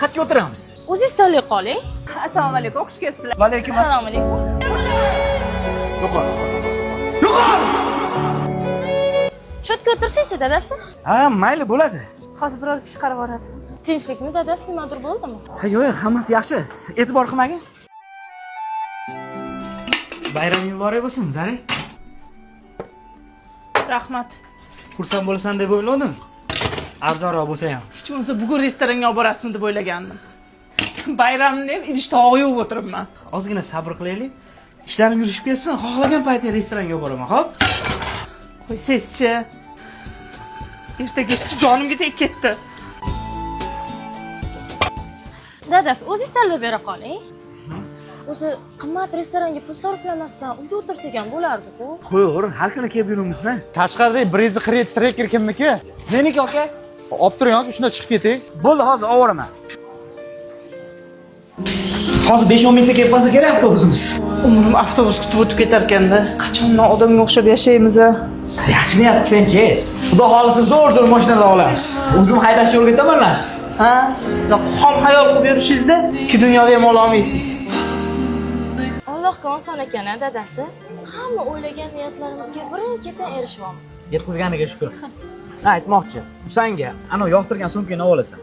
Qatga o'tiramiz. O'zingiz solib qoling. Assalomu alaykum, xush kelibsizlar. Va alaykum assalom. Assalomu alaykum. Yo'qol. Yo'qol! Sho'tga o'tirsangiz dadasi. Ha, mayli bo'ladi. Hozir biror kishi qarab boradi. Tinchlikmi dadasi, nimadir bo'ldimi? Ha, yo'q, hammasi yaxshi. E'tibor qilmagin. Bayramingiz muborak bo'lsin, Zari. Rahmat. Xursand bo'lasan deb o'yladim. Arzonroq bo'lsa ham. Hech bo'lmasa bugun restoranga olib borasizmi deb o'ylagandim. Bayramni ham idishtoq yuvib o'tiribman. Ozgina sabr qilaylik. Ishlarim yurishib ketsin, xohlagan paytda restoranga olib boraman, xo'p? Qo'ysangizchi. Ertaga jonimga tegib ketdi. Dadasi, o'zingiz tanlab bera qoling. O'zi qimmat restoranga pul sarflamasdan uyda o'tirsak ham bo'lardi-ku. Qo'yur, har kuni kelib yuramizmi? Tashqaridagi Brezi Create Tracker kimniki? Meniki aka. Olib turing, shunda chiqib keting. Bo'ldi, hozir ovoraman. Hozir 5-10 minutda kelib qolsa kerak avtobusimiz. Umrim avtobus kutib o'tib ketar ekanda. Qachondan odamga o'xshab yashaymiz a? Yaxshi niyat qilsang-chi. Xudo xolisa zo'r mashinalar olamiz. O'zim haydashni o'rgataman las. Ha? Xom hayol qilib yurishingizda ikki dunyoda ham ola olmaysiz. Allohga oson ekan-a dadasi. Hamma o'ylagan niyatlarimizga birin-ketin erishibamiz. Yetkazganiga shukr. Aytmoqchi, Usanga ana yoqtirgan sumkani olib olasan.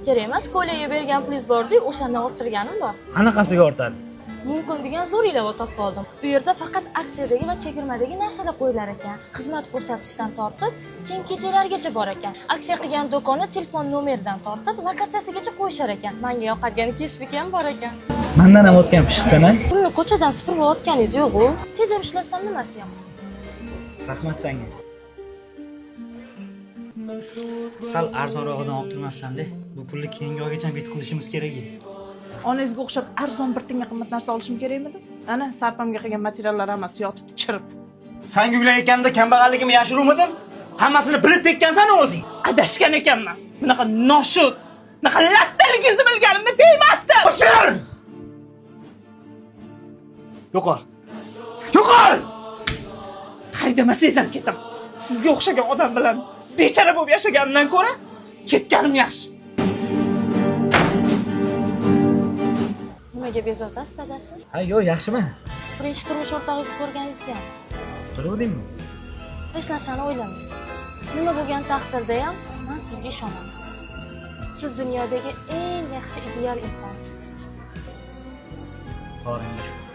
Kerak emas, ko'ylakga bergan pulingiz bor-ku, o'shandan orttirganim bor. Qanaqasiga ortadi? Mumkin degan zo'r ilova topib oldim. Bu yerda faqat aksiyadagi va chegirmadagi narsalar qo'yilar ekan. Xizmat ko'rsatishdan tortib, kiyim-kechaklargacha bor ekan. Aksiya qilgan do'konni telefon nomeridan tortib, lokatsiyasigacha qo'yishar ekan. Menga yoqadigan keshbek ham bor ekan. Mendan ham o'tgan pishqsan-a? Pulni ko'chadan supurib olganingiz yo'q-ku. Tejab ishlasam nimasi yomon. Rahmat senga. Sal arzonrog'idan olib turmabsan-da. Bu pulni keyingi oygacha bitkazishimiz kerak edi. Onangizga o'xshab arzon bir tenga qimmat narsa olishim kerakmidi? Ana, sarpamga qilgan materiallar hammasi yotibdi chirib. San guylayotganda kambag'alligimni yashiruvmidim? Hammasini bilib tekkansan o'zing. Adashgan ekanman. Bunaqa noshud, bunaqa lattaligingizni bilganimda tegmasdi. O'shir! Yo'qol. Yo'qol! Haydamasangiz ham ketaman. Sizga o'xshagan odam bilan bechara bo'lib yashaganimdan ko'ra ketganim yaxshi. Nimaga bezovtasiz dadasi? Ha, yo'q, yaxshiman. Birinchi turmush o'rtog'ingizni ko'rganingizga. Qiluvdingmi? Hech narsani o'ylamang. Nima bo'lgan taqdirda ham men sizga ishonaman. Siz dunyodagi eng yaxshi ideal insonsiz. Boringga shukur.